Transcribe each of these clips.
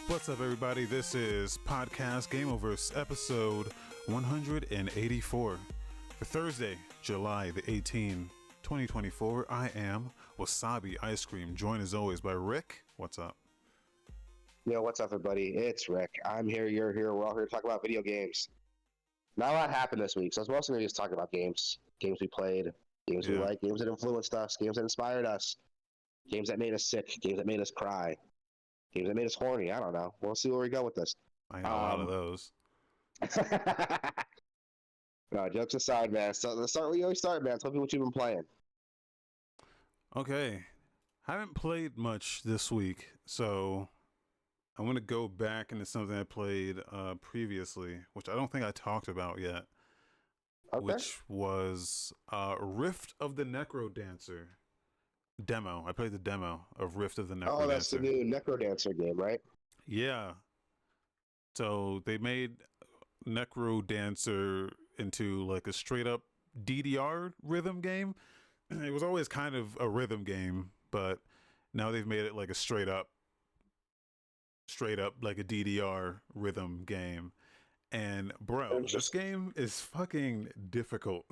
What's up, everybody? This is Podcast Gameoverse, episode 184. For Thursday, July the 18th, 2024, I am Wasabi Ice Cream, joined as always by Rick. What's up? Yo, what's up, everybody? It's Rick. I'm here, you're here. We're all here to talk about video games. Not a lot happened this week, so it's mostly going to just talk about games. Games we played, games we like, games that influenced us, games that inspired us, games that made us sick, games that made us cry, games that made us horny. I don't know. We'll see where we go with this. I know a lot of those. No, jokes aside, man. So let's start where you always start, man. Tell me what you've been playing. Okay. Haven't played much this week, so I'm going to go back into something I played previously, which I don't think I talked about yet, which was Rift of the NecroDancer demo. I played the demo of Rift of the NecroDancer. Oh, that's the new NecroDancer game, right? Yeah. So they made NecroDancer into like a straight up DDR rhythm game. It was always kind of a rhythm game, but now they've made it like a straight up like a DDR rhythm game. And bro, this game is fucking difficult.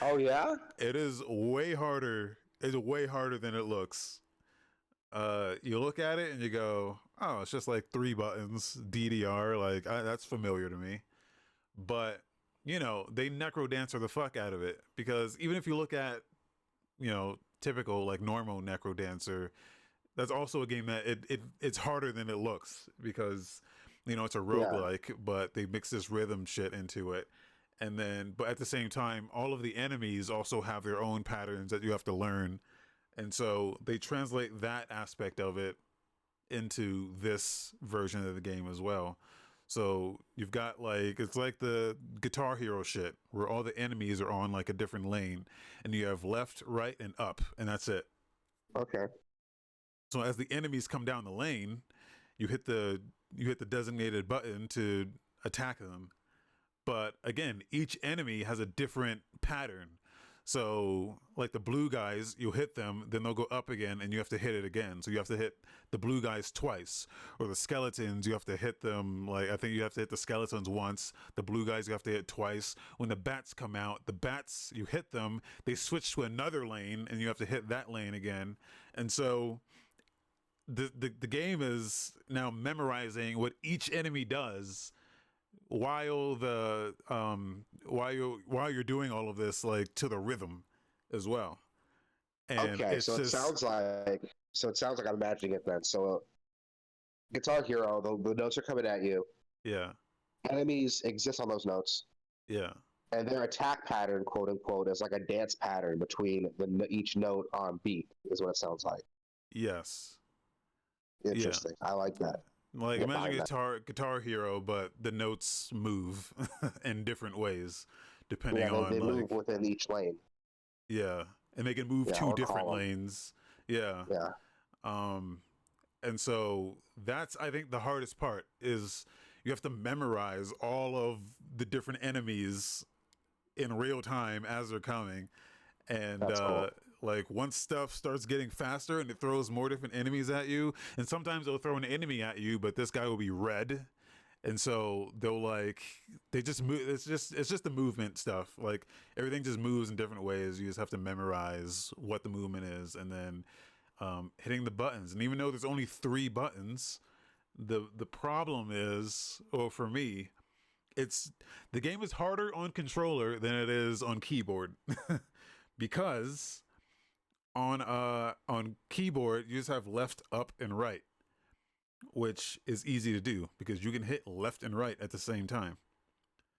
Oh yeah? It is way harder. It's way harder than it looks. You look at it and you go, oh, it's just like 3 buttons, DDR, like that's familiar to me. But, you know, they NecroDancer the fuck out of it, because even if you look at, you know, typical like normal NecroDancer, that's also a game that it's harder than it looks, because, you know, it's a roguelike, but they mix this rhythm shit into it. And then, but at the same time, all of the enemies also have their own patterns that you have to learn. And so they translate that aspect of it into this version of the game as well. So you've got like, it's like the Guitar Hero shit, where all the enemies are on like a different lane, and you have left, right, and up, and that's it. Okay. So as the enemies come down the lane, you hit the designated button to attack them. But again, each enemy has a different pattern. So like the blue guys, you'll hit them, then they'll go up again, and you have to hit it again. So you have to hit the blue guys twice. Or the skeletons, you have to hit them, like I think you have to hit the skeletons once. The blue guys you have to hit twice. When the bats come out, the bats, you hit them, they switch to another lane, and you have to hit that lane again. And so the game is now memorizing what each enemy does while you're doing all of this, like to the rhythm as well. And okay, so it sounds like I'm imagining it then. So Guitar Hero, the notes are coming at you. Yeah. Enemies exist on those notes. Yeah. And their attack pattern, quote unquote, is like a dance pattern between each note on beat, is what it sounds like. Yes. Interesting. Yeah. I like that. Like imagine Guitar Hero, but the notes move in different ways depending on they like move within each lane. Yeah, and they can move 2 different lanes. Yeah. Yeah. And so that's, I think, the hardest part is you have to memorize all of the different enemies in real time as they're coming. And cool. Like once stuff starts getting faster and it throws more different enemies at you, and sometimes they'll throw an enemy at you, but this guy will be red, and so they just move. It's just the movement stuff. Like everything just moves in different ways. You just have to memorize what the movement is, and then hitting the buttons. And even though there's only 3 buttons, the problem is, or for me, the game is harder on controller than it is on keyboard. Because on keyboard you just have left, up, and right, which is easy to do because you can hit left and right at the same time.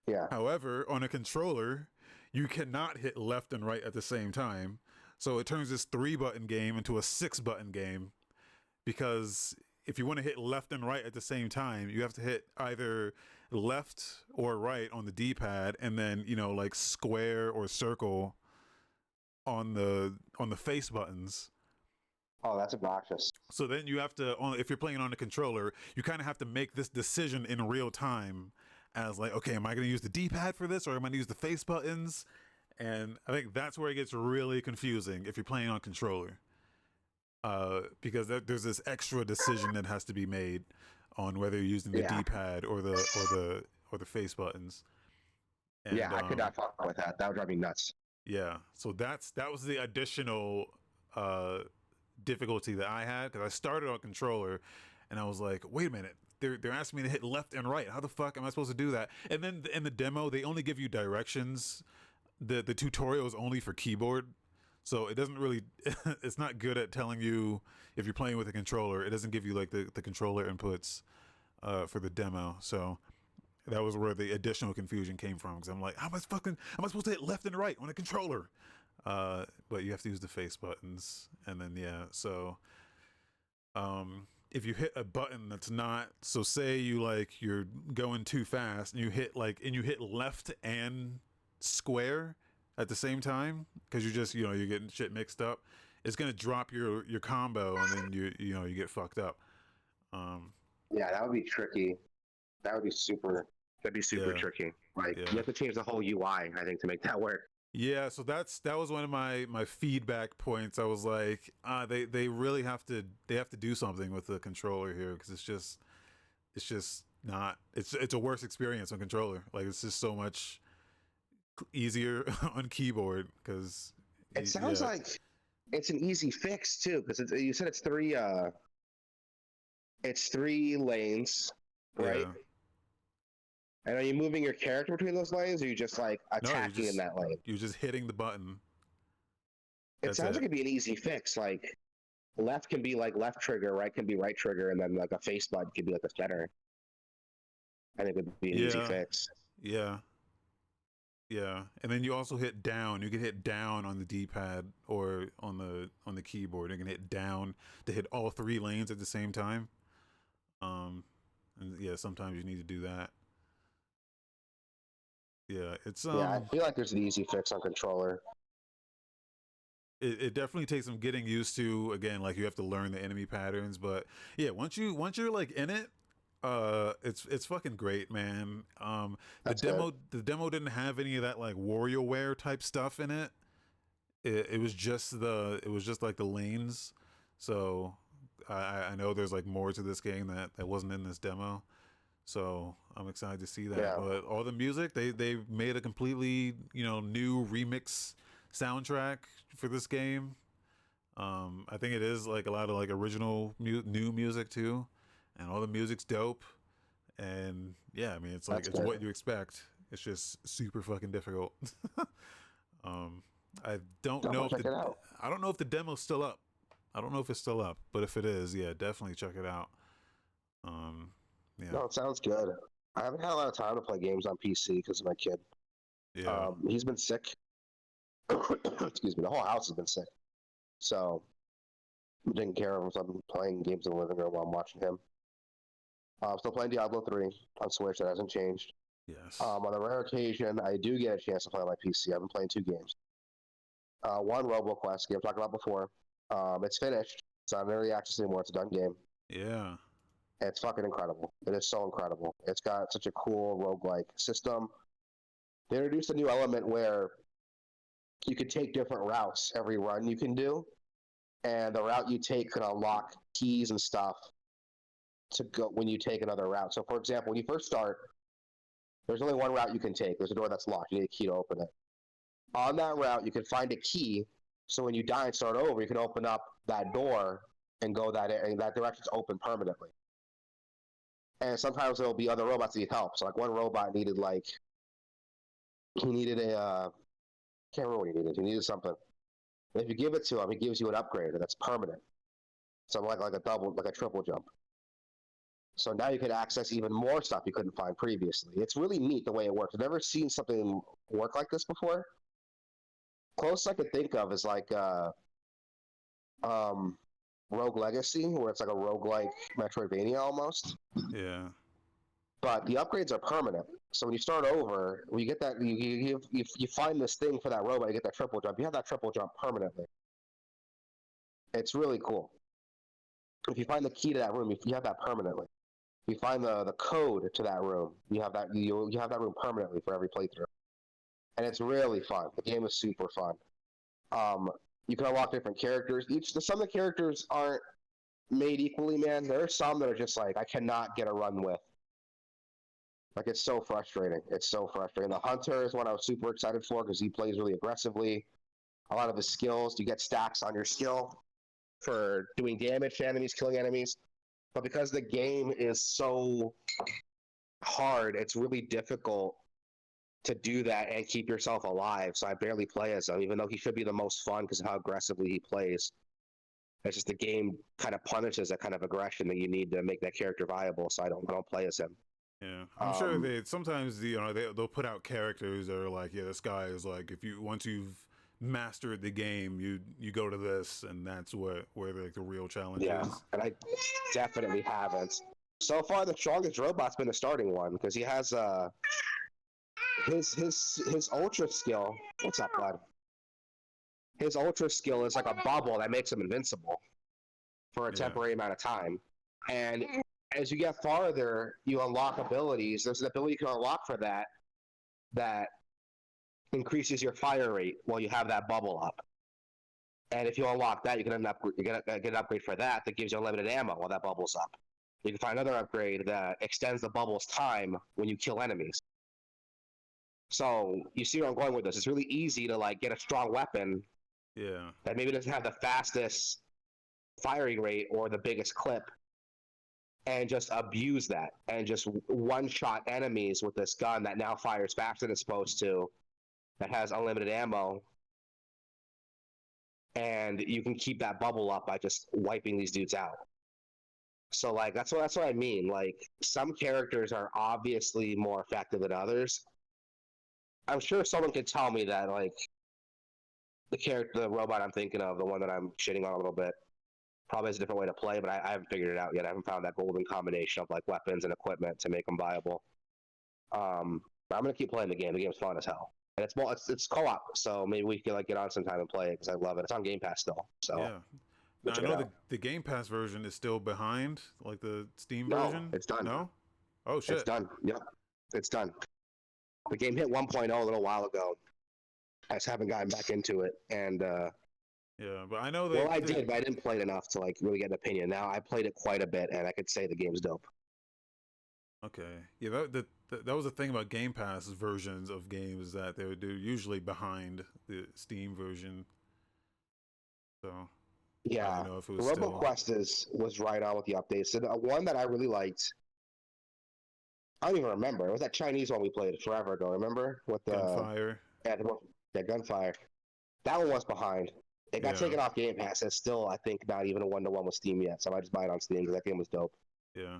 Yeah. However, on a controller, you cannot hit left and right at the same time. So it turns this 3-button game into a 6-button game, because if you want to hit left and right at the same time, you have to hit either left or right on the D-pad, and then, you know, like square or circle on the face buttons. Oh, that's obnoxious. So then you have to, if you're playing on the controller, you kind of have to make this decision in real time as like, okay, am I going to use the D-pad for this, or am I going to use the face buttons? And I think that's where it gets really confusing if you're playing on controller. because there's this extra decision that has to be made on whether you're using the Yeah, D-pad or the face buttons. yeah, And I could not fuck with that. That would drive me nuts. yeah, so that was the additional uh, difficulty that I had because I started on controller, and I was like, wait a minute, they're asking me to hit left and right. How the fuck am I supposed to do that? And then in the demo, they only give you directions. The tutorial is only for keyboard, so it doesn't really it's not good at telling you if you're playing with a controller. It doesn't give you like the controller inputs for the demo. So that was where the additional confusion came from because I'm like, how am I supposed to hit left and right on a controller? But you have to use the face buttons, and then yeah, so if you hit a button that's not, so say you're going too fast and you hit left and square at the same time because you're getting shit mixed up, it's gonna drop your combo, and then you get fucked up. um Yeah, that would be tricky. That would be super. That'd be super yeah, tricky. Like you yeah, have to change the whole UI, I think, to make that work. yeah. So that was one of my feedback points. I was like, they really have to do something with the controller here because it's just not, it's a worse experience on controller. Like it's just so much easier on keyboard because It sounds yeah, like it's an easy fix too, because you said it's three lanes, right? yeah. And are you moving your character between those lanes, or are you just like No, attacking in that lane? you're just hitting the button. It That's sounds it. like it'd be an easy fix. Like left can be like left trigger, right can be right trigger, and then like a face button could be like the center. I think it would be an easy Yeah, fix. yeah, yeah. And then you also hit down. You can hit down on the D-pad or on the keyboard. You can hit down to hit all three lanes at the same time. Um, and yeah, sometimes you need to do that. Yeah, it's Yeah, I feel like there's an easy fix on controller. it definitely takes some getting used to. Again, like you have to learn the enemy patterns, but yeah, once you're like in it, it's fucking great, man. The That's good. demo didn't have any of that like WarioWare type stuff in it. It was just like the lanes. So I know there's like more to this game that wasn't in this demo. So I'm excited to see that. Yeah, But all the music, they made a completely new remix soundtrack for this game. I think it is like a lot of like original new music too, and all the music's dope. And yeah, I mean that's it's good. what you expect. It's just super fucking difficult. um, I don't know Definitely if check it out. I don't know if the demo's still up. I don't know if it's still up, but if it is, yeah, definitely check it out. Um, yeah, No, it sounds good. I haven't had a lot of time to play games on PC because of my kid. yeah, He's been sick. Excuse me. The whole house has been sick. So I'm taking care of him. So I'm playing games in the living room while I'm watching him. I'm still playing Diablo 3 on Switch. That hasn't changed. yes, On the rare occasion I do get a chance to play on my PC, I've been playing two games. One Roboquest game I talked about before. It's finished. It's not in early access anymore. It's a done game. yeah, It's fucking incredible. It is so incredible. It's got such a cool roguelike system. They introduced a new element where you can take different routes every run you can do, and the route you take can unlock keys and stuff to go when you take another route. So, for example, when you first start, there's only one route you can take. There's a door that's locked. You need a key to open it. On that route, you can find a key. So when you die and start over, you can open up that door and go and that direction's open permanently. And sometimes there'll be other robots that need help. So like one robot needed he needed a can't remember what he needed. He needed something. And if you give it to him, he gives you an upgrade that's permanent. So like a triple jump. So now you can access even more stuff you couldn't find previously. It's really neat the way it works. I've never seen something work like this before. Closest I could think of is like um, Rogue Legacy, where it's like a roguelike Metroidvania almost. yeah, But the upgrades are permanent. So when you start over, when you get that, you find this thing for that robot, you get that triple jump. You have that triple jump permanently. It's really cool. If you find the key to that room, you have that permanently. If you find the code to that room, you have that room permanently for every playthrough, and it's really fun. The game is super fun. Um, You can unlock different characters. Some of the characters aren't made equally, man. There are some that are just like I cannot get a run with. Like it's so frustrating. It's so frustrating. The Hunter is one I was super excited for because he plays really aggressively. A lot of his skills, you get stacks on your skill for doing damage to enemies, killing enemies. But because the game is so hard, it's really difficult to do that and keep yourself alive. So I barely play as him, even though he should be the most fun because of how aggressively he plays. It's just the game kind of punishes that kind of aggression that you need to make that character viable. So I don't play as him. Yeah, I'm sure they sometimes they'll put out characters that are like, yeah, this guy is like, if you once you've mastered the game, you go to this, and that's where like the real challenge Yeah, is. and I definitely haven't. So far, the strongest robot's been the starting one because he has his ultra skill. What's up, bud? His ultra skill is like a bubble that makes him invincible for a Yeah, temporary amount of time. And as you get farther, you unlock abilities. There's an ability you can unlock for that increases your fire rate while you have that bubble up. And if you unlock that, you get an upgrade for that that gives you unlimited ammo while that bubble's up. You can find another upgrade that extends the bubble's time when you kill enemies. So you see where I'm going with this. It's really easy to like get a strong weapon yeah, that maybe doesn't have the fastest firing rate or the biggest clip, and just abuse that and just one-shot enemies with this gun that now fires faster than it's supposed to, that has unlimited ammo, and you can keep that bubble up by just wiping these dudes out. So like that's what I mean. Like some characters are obviously more effective than others. I'm sure someone could tell me that like the robot I'm thinking of, the one that I'm shitting on a little bit, probably has a different way to play, but I haven't figured it out yet. I haven't found that golden combination of like weapons and equipment to make them viable. But I'm gonna keep playing the game. The game's fun as hell, and it's co-op, so maybe we can like get on sometime and play it because I love it. It's on Game Pass still, so yeah. go Now I check it know out. the Game Pass version is still behind, like the Steam No, version. it's done. No? Oh It's shit. done. Yep, it's done. The game hit 1.0 a little while ago. I just haven't gotten back into it, and Yeah, but I know well, I did, but I didn't play it enough to like really get an opinion. Now I played it quite a bit, and I could say the game's dope. Okay. Yeah, that was the thing about Game Pass versions of games, is that they're usually behind the Steam version. So I Yeah, didn't know if it the was still Roboquest was right on with the updates. And one that I really liked, I don't even remember. It was that Chinese one we played forever ago. Remember with the Gunfire. yeah, gunfire. That one was behind. It got Yeah, taken off Game Pass. It's still, I think, not even a 1-to-1 with Steam yet. So I might just buy it on Steam because that game was dope. yeah.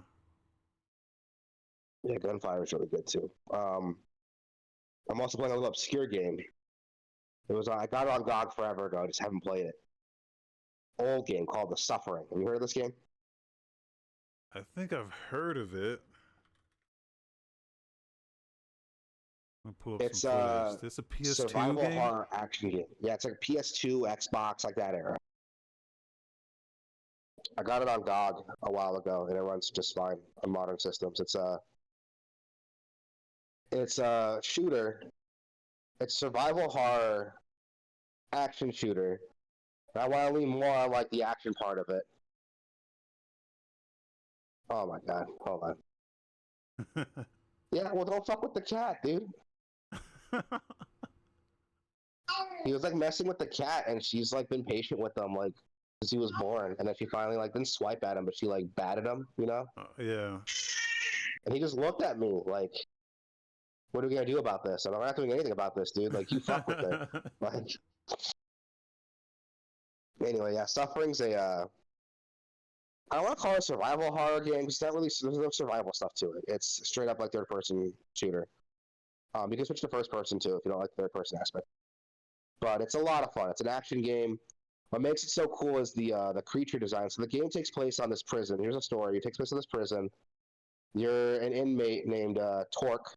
Yeah, Gunfire is really good too. I'm also playing a little obscure game. It was I got it on GOG forever ago. I just haven't played it. Old game called The Suffering. Have you heard of this game? I think I've heard of it. I'm gonna pull up some It's footage. a Is this a PS2 survival game? horror action game. Yeah, it's like PS2, Xbox, like that era. I got it on GOG a while ago, and it runs just fine on modern systems. It's a shooter. It's survival horror action shooter. And I want to lean more on like the action part of it. Oh my god, hold on. Yeah, well, don't fuck with the cat, dude. He was like messing with the cat, and she's like been patient with him like since he was born, and then she finally like didn't swipe at him, but she like batted him, you know. Yeah. And he just looked at me like, "What are we gonna do about this?" And I'm not doing anything about this, dude. Like you fuck with it. Like anyway, yeah, Suffering's a. I don't want to call it a survival horror game because it's not really. There's no survival stuff to it. It's straight up like third person shooter. You can switch to first person too if you don't like the third person aspect. But it's a lot of fun. It's an action game. What makes it so cool is the creature design. So the game takes place on this prison. Here's a story. It takes place on this prison. You're an inmate named Torque,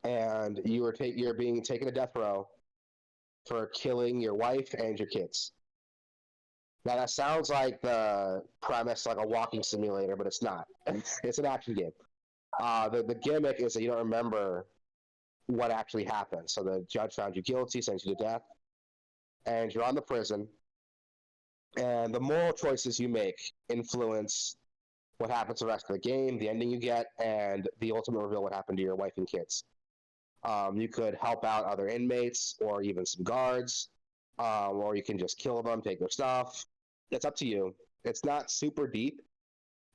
and you're being taken to death row for killing your wife and your kids. Now that sounds like the premise like a walking simulator, but it's not. It's an action game. The gimmick is that you don't remember what actually happened. So the judge found you guilty, sentenced you to death, and you're on the prison, and the moral choices you make influence what happens the rest of the game, the ending you get, and the ultimate reveal what happened to your wife and kids. You could help out other inmates or even some guards, or you can just kill them, take their stuff. It's up to you. It's not super deep,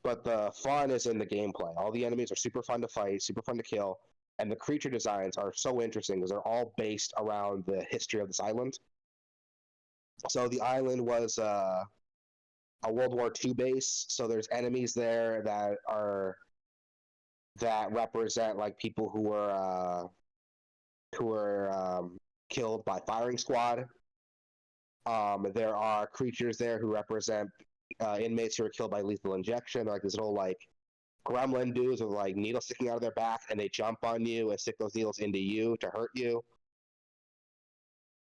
but the fun is in the gameplay. All the enemies are super fun to fight, super fun to kill, and the creature designs are so interesting because they're all based around the history of this island. So the island was a World War II base, so there's enemies there that represent like people who were killed by firing squad. There are creatures there who represent inmates who are killed by lethal injection. Like this little like gremlin dudes with like needles sticking out of their back, and they jump on you and stick those needles into you to hurt you.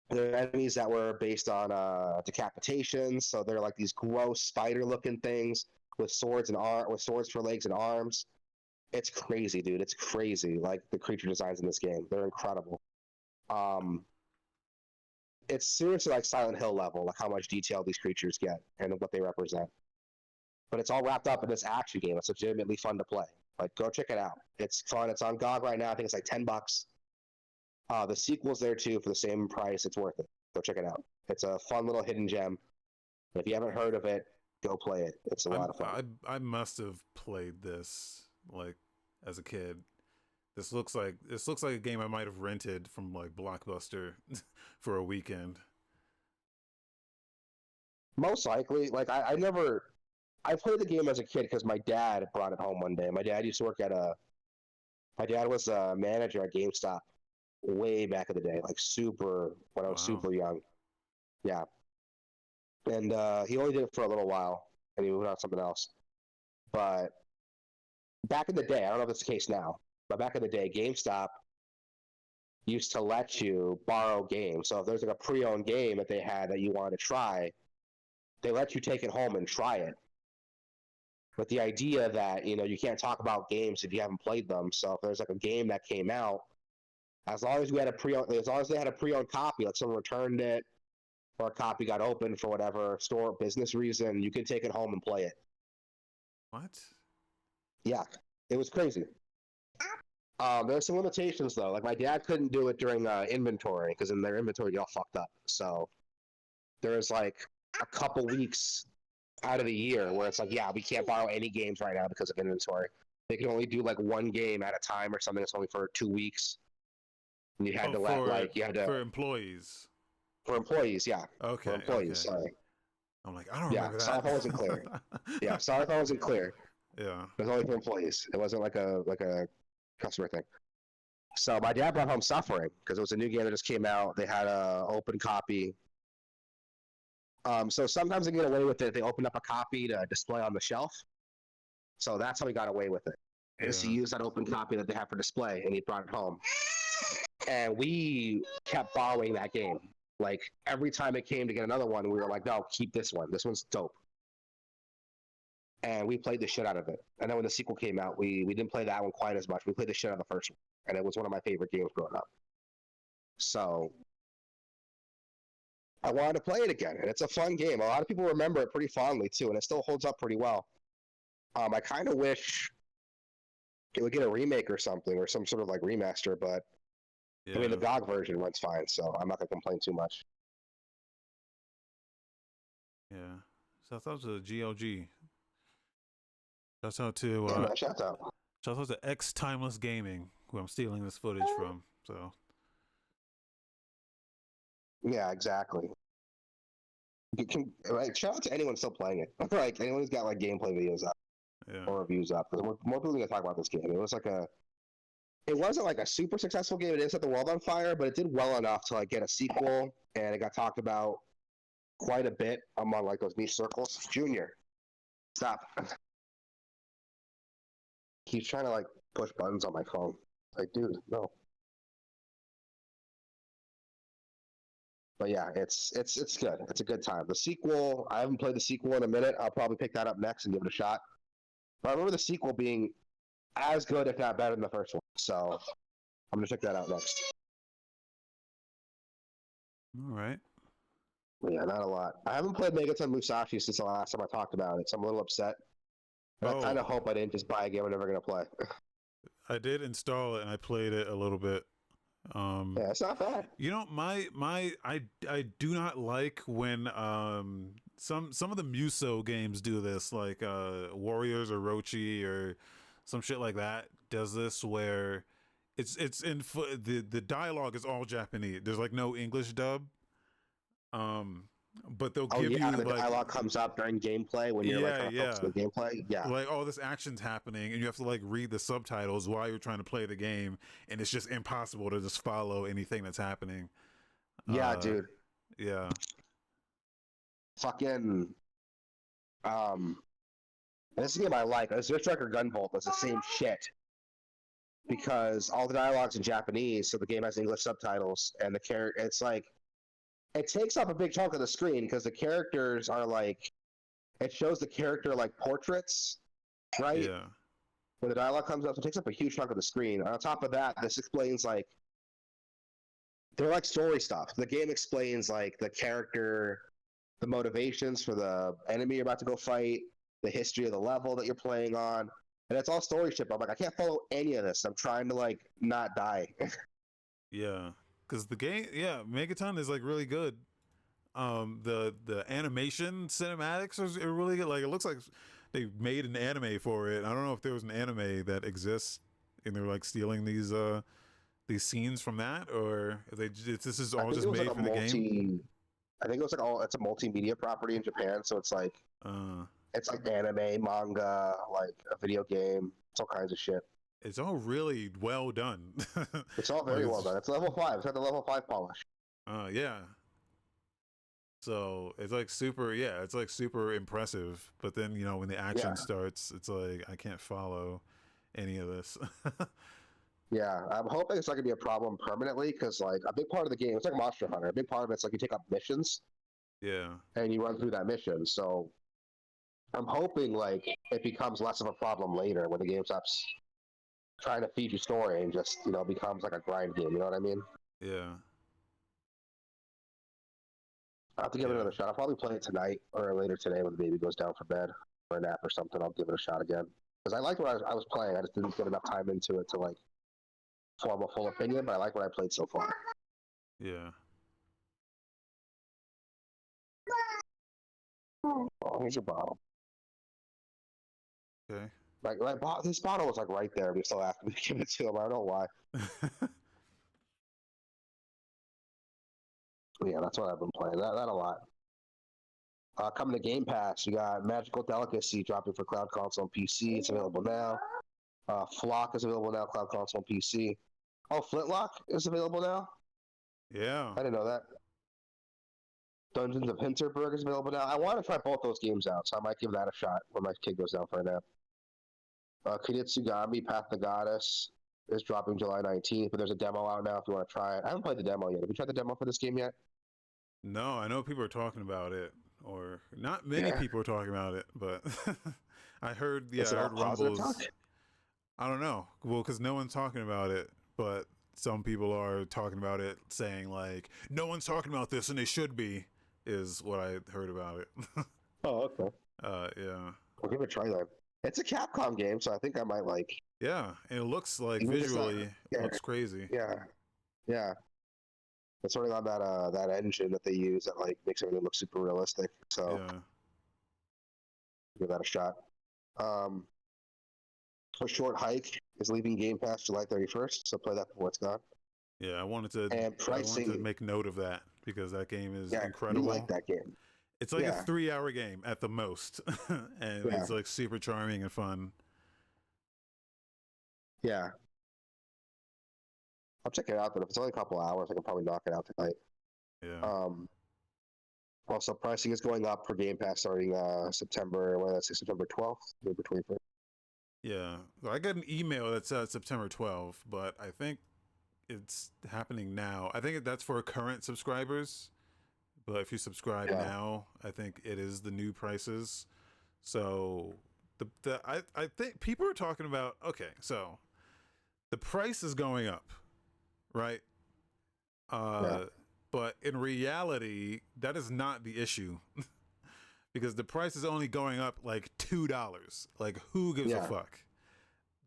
There are enemies that were based on decapitations, so they're like these gross spider-looking things with swords with swords for legs and arms. It's crazy, dude. It's crazy. Like the creature designs in this game, they're incredible. It's seriously like Silent Hill level, like how much detail these creatures get and what they represent. But it's all wrapped up in this action game. It's legitimately fun to play. Like, go check it out. It's fun. It's on GOG right now. I think it's like $10. The sequel's there too for the same price. It's worth it. Go check it out. It's a fun little hidden gem. If you haven't heard of it, go play it. It's a lot of fun. I must have played this like as a kid. This looks like a game I might have rented from like Blockbuster for a weekend. Most likely, like I played the game as a kid because my dad brought it home one day. My dad was a manager at GameStop way back in the day, like when I was super young. Yeah. And he only did it for a little while, and he moved on to something else. But back in the day, I don't know if it's the case now, but back in the day, GameStop used to let you borrow games. So if there's like a pre-owned game that they had that you wanted to try, they let you take it home and try it. With the idea that, you can't talk about games if you haven't played them. So if there's like a game that came out, as long as they had a pre-owned copy, like someone returned it, or a copy got opened for whatever store business reason, you can take it home and play it. What? Yeah, it was crazy. There's some limitations though. Like my dad couldn't do it during inventory because in their inventory all fucked up. So there's like a couple weeks out of the year where it's like, yeah, we can't borrow any games right now because of inventory. They can only do like one game at a time or something. It's only for 2 weeks. And you had for employees. For employees, yeah. Okay. For employees, Okay. sorry. I'm like, I don't remember that. Sorry if I wasn't clear. Yeah, sorry if I wasn't clear. Yeah. It was only for employees. It wasn't like a customer thing. So my dad brought home Suffering because it was a new game that just came out. They had a open copy. So sometimes they get away with it. They opened up a copy to display on the shelf. So that's how he got away with it. Is he used that open copy that they have for display, and he brought it home. And we kept borrowing that game. Like every time it came to get another one, we were like, no, keep this one. This one's dope. And we played the shit out of it. And then when the sequel came out, we didn't play that one quite as much. We played the shit out of the first one. And it was one of my favorite games growing up. So I wanted to play it again. And it's a fun game. A lot of people remember it pretty fondly too. And it still holds up pretty well. I kind of wish it would get a remake or something, or some sort of like remaster, but I mean, the GOG version runs fine, so I'm not going to complain too much. Yeah. So I thought it was a GOG. Shouts out to shout out to X Timeless Gaming, who I'm stealing this footage from. So yeah, exactly. Shout out to anyone still playing it. Like anyone who's got like gameplay videos up or reviews up, because more people are going to talk about this game. It wasn't like a super successful game. It didn't set the world on fire, but it did well enough to like get a sequel, and it got talked about quite a bit among like those niche circles. Junior, stop. He's trying to like push buttons on my phone. Like, dude, no. But yeah, it's good. It's a good time. The sequel, I haven't played the sequel in a minute. I'll probably pick that up next and give it a shot. But I remember the sequel being as good, if not better, than the first one. So I'm gonna check that out next. all right. Yeah, not a lot. I haven't played Megaton Musashi since the last time I talked about it, so I'm a little upset. And I kind Oh, of hope I didn't just buy a game I'm never gonna play. I did install it and I played it a little bit. Yeah, it's not bad. You know, I do not like when some of the Muso games do this, like Warriors or Rochi or some shit like that does this where the dialogue is all Japanese. There's like no English dub. Um, but they'll Oh give yeah, you the like, dialogue comes up during gameplay when you're like yeah, trying to focus yeah, on the gameplay. Yeah, like all this action's happening and you have to like read the subtitles while you're trying to play the game, and it's just impossible to just follow anything that's happening. yeah, uh dude. yeah. Fucking um, this game I like. This Striker Gunvolt does the same shit because all the dialogue's in Japanese, so the game has English subtitles, and the character. It's like it takes up a big chunk of the screen because the characters are like it shows the character like portraits, right? Yeah. When the dialogue comes up, so it takes up a huge chunk of the screen. On top of that, this explains like they're like story stuff. The game explains like the character, the motivations for the enemy you're about to go fight, the history of the level that you're playing on, and it's all story shit. I'm like, I can't follow any of this. I'm trying to like not die. Yeah, because the game, yeah, Megaton is like really good. The animation cinematics are really good. Like it looks like they made an anime for it. I don't know if there was an anime that exists and they're like stealing these scenes from that, or if this is I all think it just was like made a for the game. multi. I think it was like all. It's a multimedia property in Japan, so Uh, it's like anime, manga, like a video game. It's all kinds of shit. it's all really well done. It's all Like very well done. It's level 5. It's got the level 5 polish. yeah. So it's like super, yeah, it's like super impressive. But then, you know, when the Yeah, action starts, it's like I can't follow any of this. yeah. I'm hoping it's not gonna be a problem permanently because like a big part of the game, it's like Monster Hunter. A big part of it's like you take up missions Yeah, and you run through that mission. So I'm hoping like it becomes less of a problem later when the game stops trying to feed you story and just becomes like a grind game. You know what I mean? yeah, I have to give it yeah, another shot. I'll probably play it tonight or later today when the baby goes down for bed or a nap or something. I'll give it a shot again because I liked what I was playing. I just didn't get enough time into it to like form a full opinion, but I like what I played so far. yeah. Oh, here's your bottle. Okay. Like this bottle was like right there, but you still asked me to give it to him. I don't know why. But yeah, that's what I've been playing. That a lot. Coming to Game Pass, you got Magical Delicacy dropping for Cloud Console and PC. It's available now. Flock is available now, Cloud Console and PC. Oh, Flintlock is available now? Yeah, I didn't know that. Dungeons of Hinterberg is available now. I want to try both those games out, so I might give that a shot when my kid goes down for a nap. Kidetsugami, Path to Goddess is dropping July 19th, but there's a demo out now if you want to try it. I haven't played the demo yet. Have you tried the demo for this game yet? no, I know people are talking about it, or not many Yeah. people are talking about it, but I heard, yeah, Is I it all heard positive talk? rumbles. I don't know. Well, because no one's talking about it, but some people are talking about it, saying like, "No one's talking about this, and they should be," is what I heard about it. Oh, okay. Yeah, I'll give it a try then. It's a Capcom game, so I think I might like. yeah, and it looks like Even if it's not. visually, it Yeah, looks crazy. yeah, yeah. It's running on that engine that they use that like makes everything look super realistic. So Yeah, give that a shot. Um, a short hike is leaving Game Pass July 31st, so play that before it's gone. yeah. And I wanted to pricing, make note of that because that game is yeah, you like incredible. that game. It's like a Yeah, 3 hour game at the most, and yeah, it's like super charming and fun. yeah. I'll check it out, but if it's only a couple hours, I can probably knock it out tonight. Yeah, Um, Also, pricing is going up for Game Pass starting September, what did I say, September 12th, September 21st. yeah. Well, I got an email that said September 12th, but I think it's happening now. I think that's for current subscribers, but if you subscribe Yeah, now, I think it is the new prices. So I think people are talking about, okay, so the price is going up, right? yeah, Uh But in reality, that is not the issue. Because the price is only going up like $2. Like, who gives a Yeah. fuck?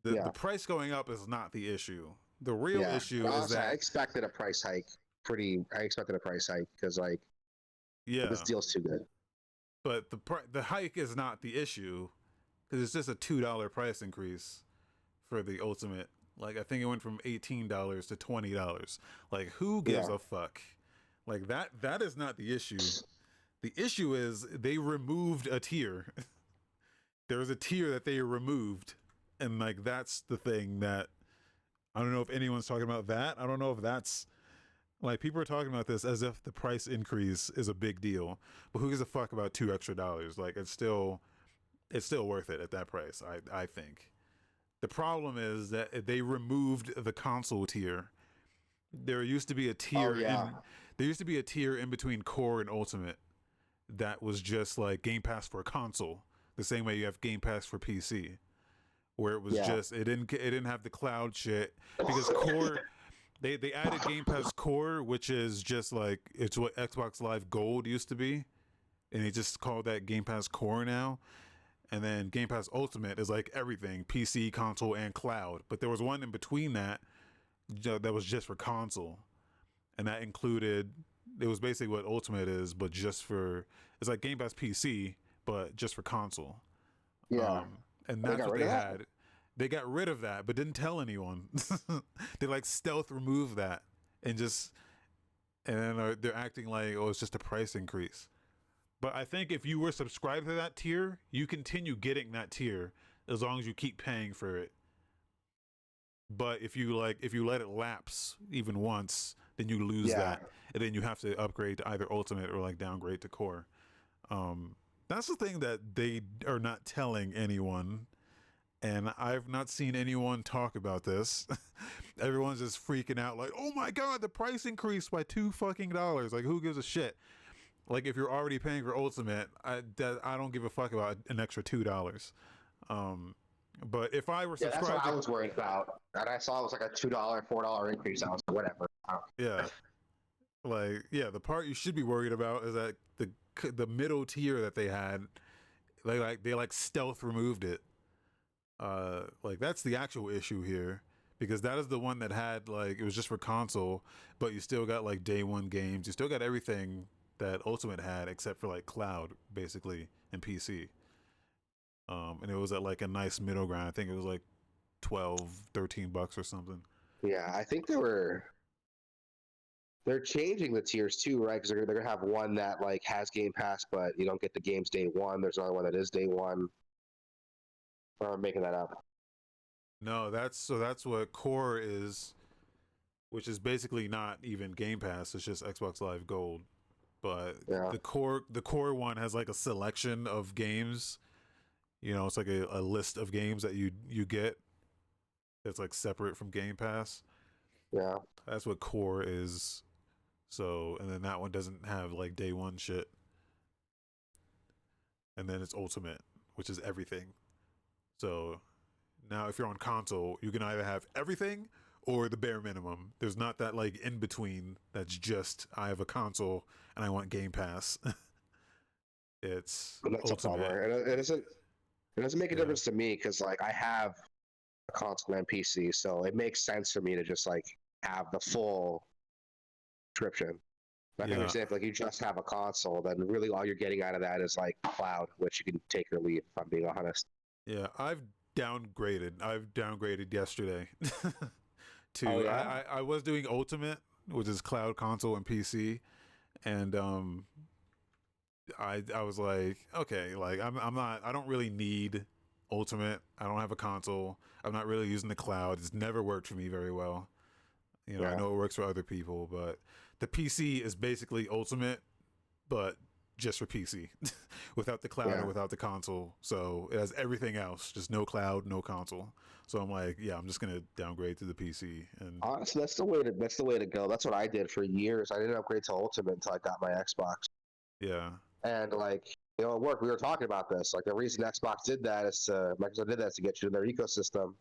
The Yeah. price going up is not the issue. The real Yeah. issue is Honestly, I that expected a price hike. I expected a price hike because like this yeah, deal's too good. but the hike is not the issue because it's just a $2 price increase for the ultimate. Like I think it went from $18 to $20. Like who gives Yeah. a fuck? Like that is not the issue. The issue is they removed a tier. There was a tier that they removed, and like that's the thing that I don't know if anyone's talking about that. I don't know if that's like people are talking about this as if the price increase is a big deal, but who gives a fuck about $2 extra? Like it's still worth it at that price. I think the problem is that they removed the console tier. There used to be a Oh tier yeah. in there used to be a tier in between core and ultimate that was just like Game Pass for a console, the same way you have Game Pass for PC, where it was Yeah. just it didn't have the cloud shit because core they added Game Pass Core, which is just like it's what Xbox Live Gold used to be, and they just called that Game Pass Core now. And then Game Pass Ultimate is like everything PC, console, and cloud. But there was one in between that was just for console, and that included it was basically what Ultimate is, but just for it's like Game Pass PC, but just for console. Yeah. And They that's got what rid they of that? had. They got rid of that, but didn't tell anyone. They like stealth removed that and just and then they're acting like oh it's just a price increase. But I think if you were subscribed to that tier, you continue getting that tier as long as you keep paying for it. But if you let it lapse even once, then you lose Yeah. that, and then you have to upgrade to either ultimate or like downgrade to core. That's the thing that they are not telling anyone, and I've not seen anyone talk about this. Everyone's just freaking out like, "Oh my god, the price increased by $2 fucking. Like who gives a shit?" Like if you're already paying for ultimate, I don't give a fuck about an extra $2. But if I were Yeah, that's what subscribed I to was worried about. And I saw it was like a $2, $4 increase. I was like, whatever. yeah, like yeah, the part you should be worried about is that the middle tier that they had, they like stealth removed it. Like that's the actual issue here because that is the one that had like it was just for console, but you still got like day one games. You still got everything that Ultimate had except for like cloud basically and PC. And it was at like a nice middle ground. I think it was like 12, $13 or something. Yeah, I think they're changing the tiers too, right? Because they're gonna have one that like has Game Pass, but you don't get the games day one. There's another one that is day one. Or I'm making that up. No, that's what core is, which is basically not even Game Pass. It's just Xbox Live Gold. But Yeah. the core one has like a selection of games. You know, it's like a list of games that you get. That's like separate from Game Pass. Yeah. That's what core is. So, and then that one doesn't have like day one shit. And then it's ultimate, which is everything. So now if you're on console, you can either have everything or the bare minimum. There's not that like in between that's just I have a console and I want Game Pass. It's And that's a ultimate. bummer. And it doesn't make a Yeah. difference to me because like I have a console and PC, so it makes sense for me to just like have the full subscription. I can Yeah. understand if like you just have a console, then really all you're getting out of that is like cloud, which you can take or leave. If I'm being honest. Yeah. I've downgraded yesterday to Oh yeah. I was doing ultimate, which is cloud console and PC. And I was like, okay, like I'm not I don't really need ultimate. I don't have a console. I'm not really using the cloud. It's never worked for me very well. You know, I Yeah. know it works for other people, but the PC is basically ultimate, but just for PC, without the cloud Yeah. or without the console. So it has everything else, just no cloud, no console. So I'm like, yeah, I'm just gonna downgrade to the PC. And Honestly, that's the way to go. That's what I did for years. I didn't upgrade to Ultimate until I got my Xbox. yeah, And like at work, we were talking about this. Like the reason Xbox did that is Microsoft did that to get you in their ecosystem.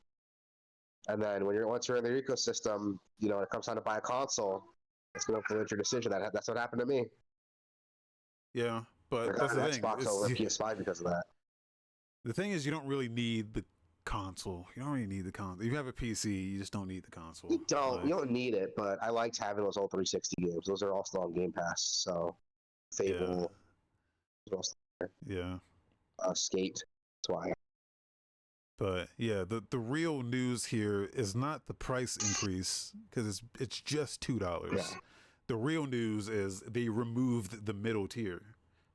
And then once you're in their ecosystem, when it comes time to buy a console, It's going to influence your decision. That's what happened to me. Yeah, I but got that's an the thing. Xbox over PS5 because of that. The thing is, you don't really need the console. You don't really need the console. If you have a PC, you just don't need the console. You don't need it, but I liked having those old 360 games. Those are all still on Game Pass. So, Fable, yeah. Skate. That's why. But yeah, the real news here is not the price increase because it's just $2. Yeah. The real news is they removed the middle tier,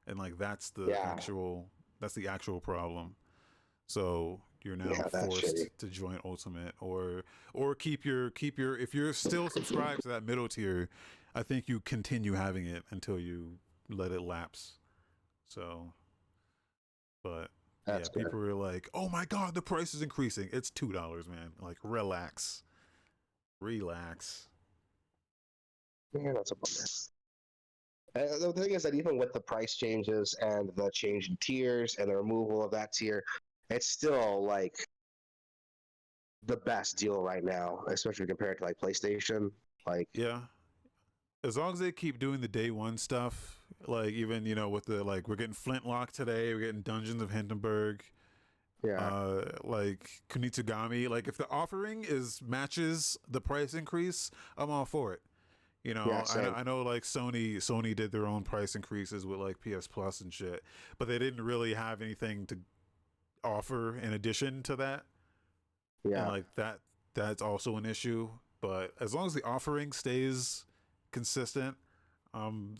and like that's the actual problem. So you're now forced to join Ultimate or keep your if you're still subscribed to that middle tier, I think you continue having it until you let it lapse. So, but people are like, "Oh my god, the price is increasing. It's $2, man. Like relax." Yeah, that's a bummer. The thing is that even with the price changes and the change in tiers and the removal of that tier, it's still like the best deal right now, especially compared to like PlayStation. Like, yeah, as long as they keep doing the day one stuff, like even with the like we're getting Flintlock today, we're getting Dungeons of Hindenburg, like Kunitsugami. Like if the offering matches the price increase, I'm all for it. I know like Sony did their own price increases with like PS Plus and shit, but they didn't really have anything to offer in addition to that. Yeah. And like that's also an issue. But as long as the offering stays consistent, I'm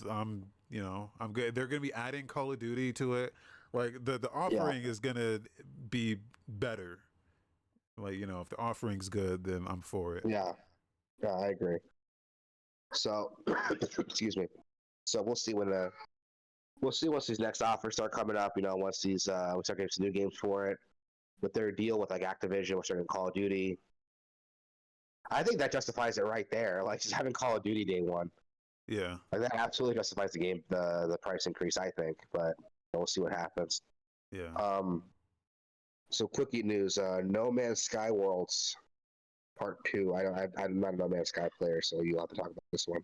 good. They're gonna be adding Call of Duty to it. Like the offering is gonna be better. Like if the offering's good, then I'm for it. Yeah, I agree. So, excuse me. So we'll see once these next offers start coming up. Once we start getting some new games for it, with their deal with like Activision, we're starting Call of Duty. I think that justifies it right there. Like just having Call of Duty day one. Yeah. Like that absolutely justifies the price increase. I think, but we'll see what happens. Yeah. So quickie news: No Man's Sky Worlds Part 2. I'm not a No Man's Sky player, so you'll have to talk about this one.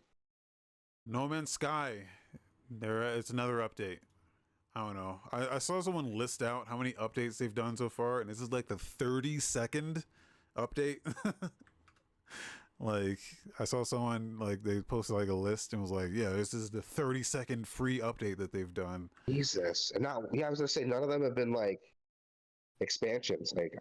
No Man's Sky. It's another update. I don't know. I saw someone list out how many updates they've done so far, and this is like the 30-second update. Like I saw someone like they posted like a list and was like, "Yeah, this is the 30-second free update that they've done." Jesus, and I was gonna say none of them have been like expansions. Like,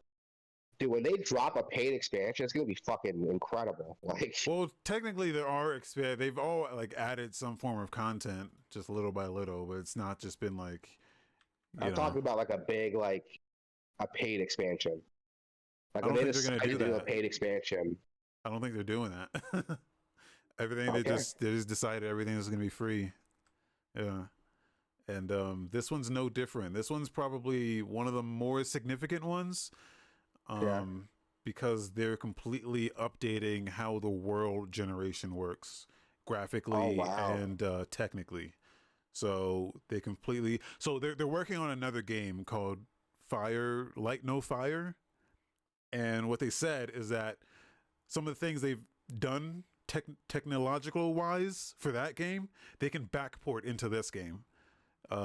dude, when they drop a paid expansion, it's gonna be fucking incredible. Like, well, technically there are they've all like added some form of content just little by little, but it's not just been like. I'm talking about like a big a paid expansion. Like I don't when think they're gonna do a paid expansion. I don't think they're doing that. Everything they just decided everything is gonna be free. Yeah. And this one's no different. This one's probably one of the more significant ones. Because they're completely updating how the world generation works graphically and technically. So they're working on another game called Light No Fire. And what they said is that some of the things they've done technological wise for that game, they can backport into this game,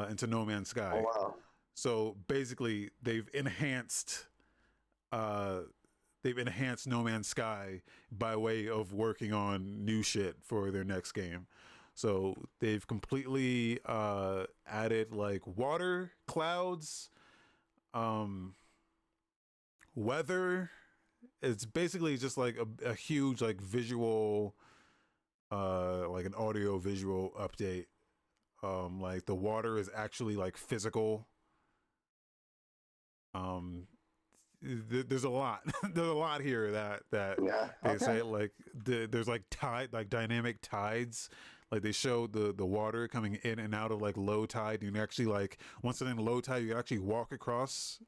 into No Man's Sky. Oh wow! So basically, they've enhanced No Man's Sky by way of working on new shit for their next game. So they've completely added like water, clouds, weather. It's basically just like a huge like visual, like an audio visual update. Like the water is actually like physical. There's a lot. There's a lot here that they say like there's like dynamic tides. Like they showed the water coming in and out of like low tide. You can actually like once it's in low tide, you can actually walk across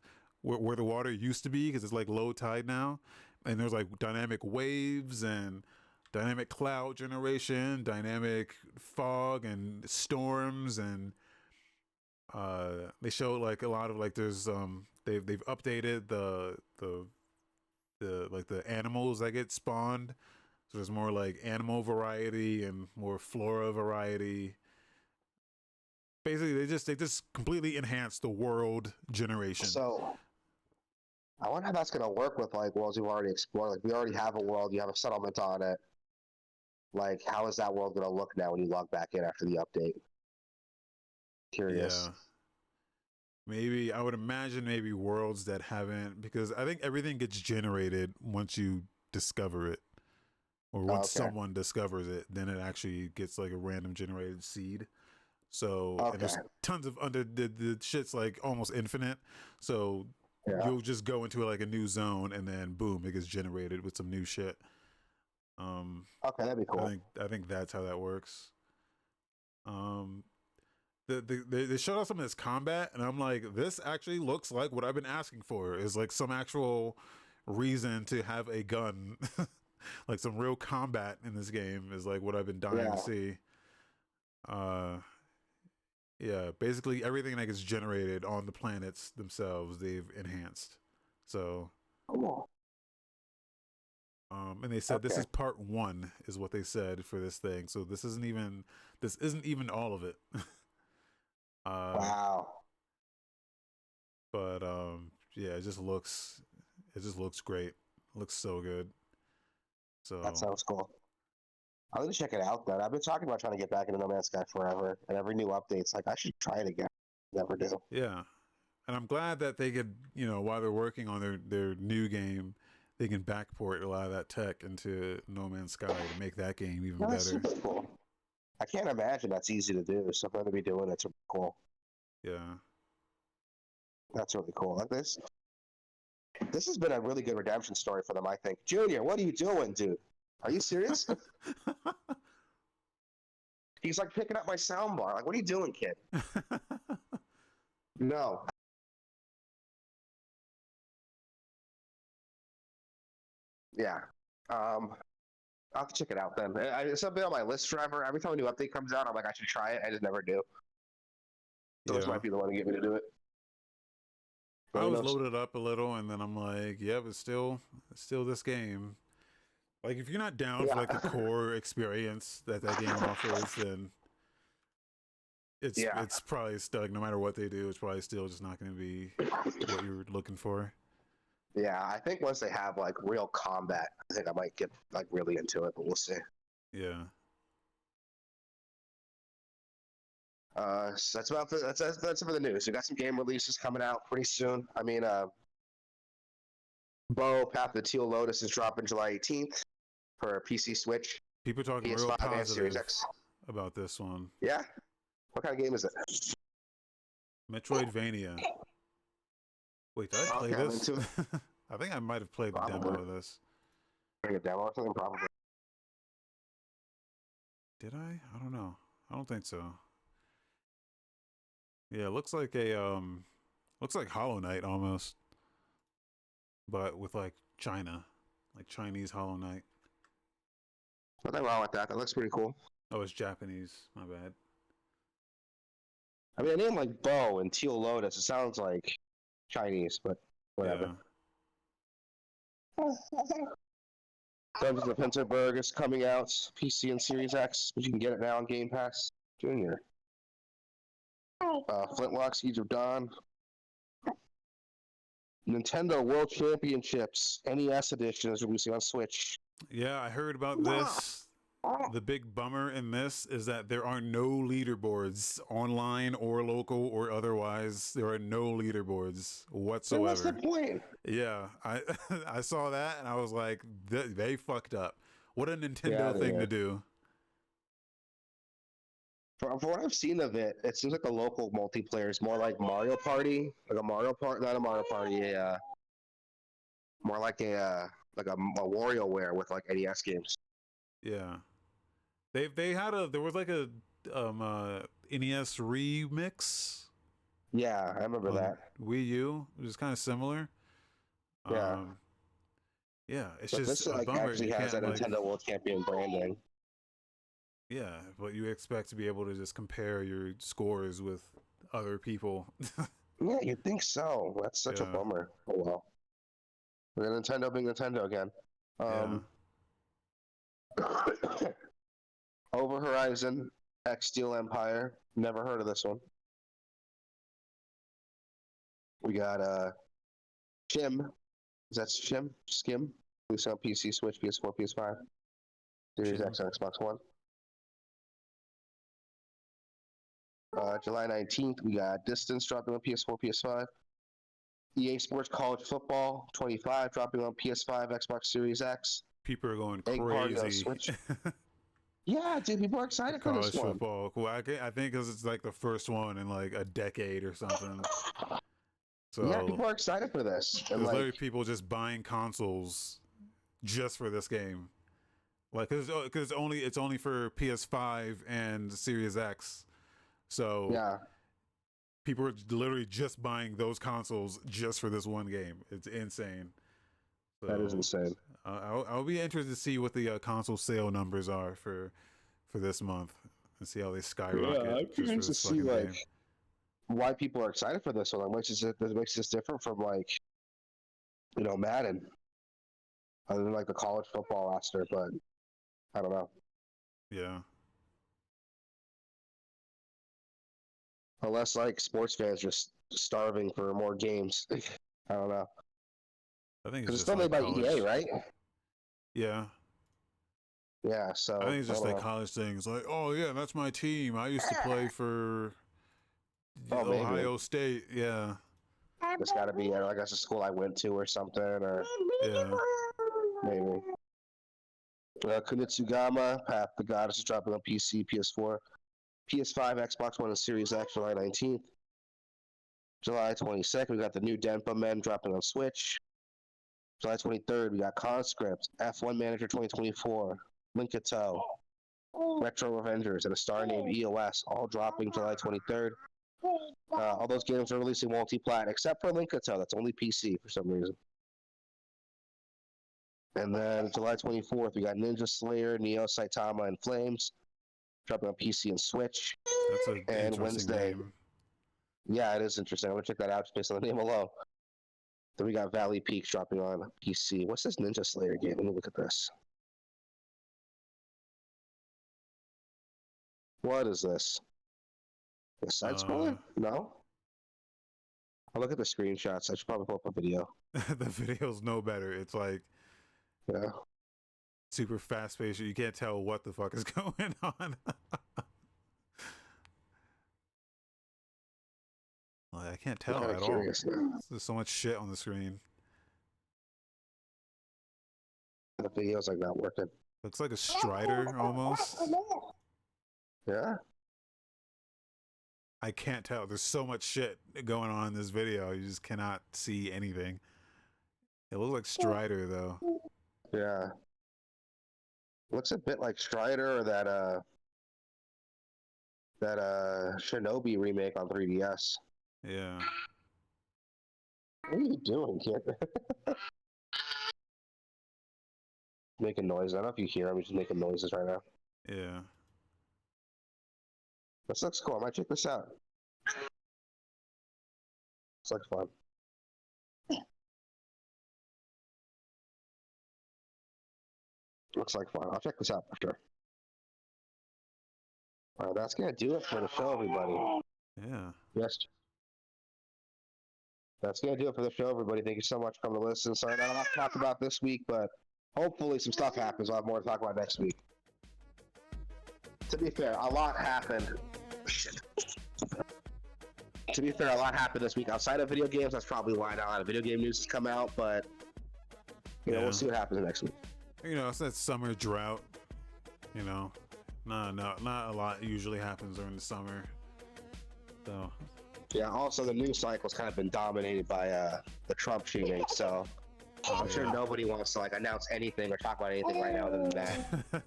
where the water used to be because it's like low tide now. And there's like dynamic waves and dynamic cloud generation, dynamic fog and storms, and they show like a lot of like there's they've updated the like the animals that get spawned. So there's more like animal variety and more flora variety. Basically, they just completely enhance the world generation. So I wonder how that's gonna work with like worlds we've already explored. Like we already have a world, you have a settlement on it. Like how is that world gonna look now when you log back in after the update? Curious. Yeah. Maybe I would imagine maybe worlds that haven't, because I think everything gets generated once you discover it, or once Okay. someone discovers it, then it actually gets like a random generated seed. So and Okay. there's tons of under the shit's like almost infinite. So Yeah. you'll just go into like a new zone and then boom, it gets generated with some new shit. Okay, that'd be cool. I think that's how that works. Um, they showed off some of this combat, and I'm like, this actually looks like what I've been asking for. Is like some actual reason to have a gun, like some real combat in this game is like what I've been dying to see. Yeah, basically everything that gets generated on the planets themselves, they've enhanced. So, Cool. and they said this is part 1, is what they said for this thing. So this isn't even all of it. Wow. But yeah, it just looks great. It looks so good. So That sounds cool. I'm gonna check it out then. I've been talking about trying to get back into No Man's Sky forever, and every new update's like I should try it again. Never do. yeah, and I'm glad that they could, while they're working on their new game, they can backport a lot of that tech into No Man's Sky to make that game even That's better. super cool. I can't imagine that's easy to do. So I'm gonna be doing it. Super cool. Yeah. That's really cool. Like this has been a really good redemption story for them, I think. Junior, what are you doing, dude? Are you serious? He's like picking up my soundbar. Like, what are you doing, kid? No. Yeah. I'll have to check it out then. It's something on my list forever. Every time a new update comes out, I'm like, I should try it. I just never do. So this might be the one to get me to do it. I was loaded up a little, and then I'm like, yeah, but still this game. Like, if you're not down for like the core experience that game offers, then it's probably stuck. No matter what they do, it's probably still just not going to be what you're looking for. Yeah, I think once they have like real combat, I think I might get like really into it, but we'll see. Yeah. So that's it for the news. We got some game releases coming out pretty soon. I mean, Path of the Teal Lotus is dropping July 18th for PC, Switch. People talking PS5 real and Series positive X. about this one. Yeah. What kind of game is it? Metroidvania. Wait, did I play this? I think I might have played the demo of this. A demo or something, probably. Did I? I don't know. I don't think so. Yeah, it looks like Hollow Knight almost, but with like China, like Chinese Hollow Knight. Nothing wrong with that. That looks pretty cool. Oh, it's Japanese. My bad. I mean, a name like Bo and Teal Lotus, it sounds like Chinese, but whatever. Yeah. Dungeons of Pinterberg is coming out, PC and Series X, but you can get it now on Game Pass. Junior. Flintlock Siege of Dawn. Nintendo World Championships NES edition is releasing on Switch. Yeah, I heard about this. The big bummer in this is that there are no leaderboards online or local or otherwise. There are no leaderboards whatsoever. What's the point? Yeah, I saw that and I was like, they fucked up. What a Nintendo thing to do. From what I've seen of it, it seems like the local multiplayer is more like Mario Party, like a Mario Party, not a Mario Party, more like a WarioWare with like NES games. Yeah, there was like a NES remix. Yeah, I remember that. Wii U, which is kind of similar. Yeah. Yeah, it's but just this a bummer. Actually has that Nintendo World Champion branding. Yeah, but you expect to be able to just compare your scores with other people. Yeah, you'd think so. That's such a bummer. Oh well. Nintendo being Nintendo again. Over Horizon, X Steel Empire. Never heard of this one. We got Shim. Is that Shim? Skim? Released on PC, Switch, PS4, PS5, Series Shim. X, and Xbox One. July 19th, we got Distance dropping on PS4, PS5. EA Sports College Football 25 dropping on PS5, Xbox Series X. People are going Egg Party on crazy. Switch. Yeah, dude, people are excited for College this one. football. Cool. I think because it's like the first one in like a decade or something. So Yeah, people are excited for this. And there's like, literally people just buying consoles just for this game. Like, cause it's only for PS5 and Series X. So yeah, people are literally just buying those consoles just for this one game. It's insane. So, that is insane. I'll be interested to see what the console sale numbers are for this month and see how they skyrocket. Yeah, I'm curious to see like game. why people are excited for this one. Like, what makes this different from like, you know, Madden, other than like the college football roster. But I don't know. Yeah. Unless like sports fans just starving for more games. I don't know. I think Because it's it's just still made by college. EA, right? Yeah. Yeah, so I think it's just don't like know. college things. Like, oh yeah, that's my team. I used to play for Oh, maybe. Ohio State. Yeah. It's got to be, I guess, a school I went to or something, or Yeah. maybe. Kunitsugama, Path the Goddess is dropping on PC, PS4, PS5, Xbox One, and Series X July 19th. July 22nd, we got the new Denpa Men dropping on Switch. July 23rd, we got Conscript, F1 Manager 2024, Linkato, Retro Avengers, and a star named EOS, all dropping July 23rd. All those games are releasing multi-plat, except for Linkato, that's only PC for some reason. And then July 24th, we got Ninja Slayer, Neo Saitama, and Flames, dropping on PC and Switch. That's an And interesting Wednesday, name. yeah, it is interesting. I'm gonna check that out just based on the name alone. Then we got Valley Peaks dropping on PC. What's this Ninja Slayer game? Let me look at this. What is this? A side scroller? No. I'll look at the screenshots. I should probably pull up a video. The video's no better. It's like Yeah. super fast paced. You can't tell what the fuck is going on. Like, I can't tell at all. There's so much shit on the screen. The video's like not working. Looks like a Strider almost. Yeah. I can't tell. There's so much shit going on in this video. You just cannot see anything. It looks like Strider though. Yeah. Looks a bit like Strider or that Shinobi remake on 3DS. Yeah. What are you doing, kid? Making noise. I don't know if you hear him. He's just making noises right now. Yeah. This looks cool. I might check this out. It's like fun. Looks like fun. I'll check this out for sure. All right, that's gonna do it for the show, everybody. Yeah. Yes. That's gonna do it for the show, everybody. Thank you so much for coming to listen. Sorry, not a lot to talk about this week, but hopefully some stuff happens. I'll have more to talk about next week. To be fair, a lot happened. Shit. To be fair, a lot happened this week outside of video games. That's probably why not a lot of video game news has come out, but you know, we'll see what happens next week. You know, it's that summer drought. You know, not a lot usually happens during the summer. So yeah. Also, the news cycle's kind of been dominated by the Trump shooting, so I'm sure nobody wants to like announce anything or talk about anything right now other than that.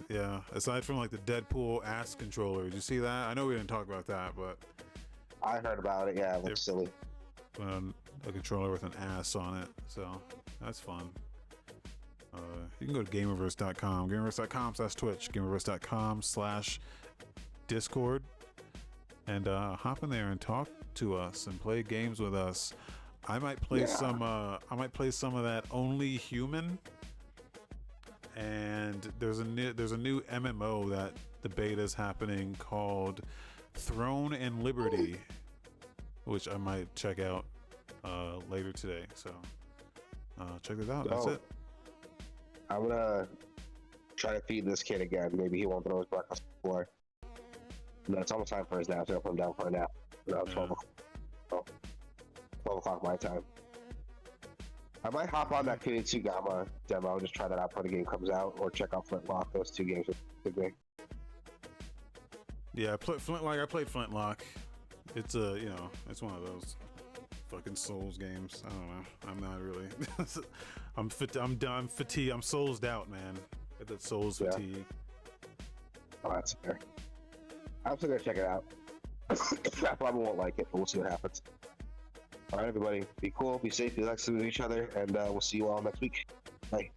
Yeah. Aside from like the Deadpool ass controller, did you see that? I know we didn't talk about that, but I heard about it. Yeah, it looks silly. A controller with an ass on it, so that's fun. You can go to Gameoverse.com, Gameoverse.com/Twitch, Gameoverse.com/Discord, and hop in there and talk to us and play games with us. I might play some. I might play some of that Only Human and there's a new MMO that the beta is happening called Throne and Liberty, which I might check out later today. So check this out. That's it. I'm gonna try to feed this kid again. Maybe he won't throw his breakfast before. No, it's almost time for his nap. So I'll put him down for a nap. Around 12 o'clock my time. I might hop on that Kunitsugama demo and just try that out before the game comes out, or check out Flintlock. Those two games are good. Yeah, I played Flintlock. It's it's one of those fucking Souls games. I don't know. I'm not really. I'm done. Fatigue. I'm Souls out, man. Get that Souls fatigue. Oh, that's fair. I'm still gonna check it out. I probably won't like it, but we'll see what happens. All right, everybody, be cool, be safe, be nice to each other, and we'll see you all next week. Bye.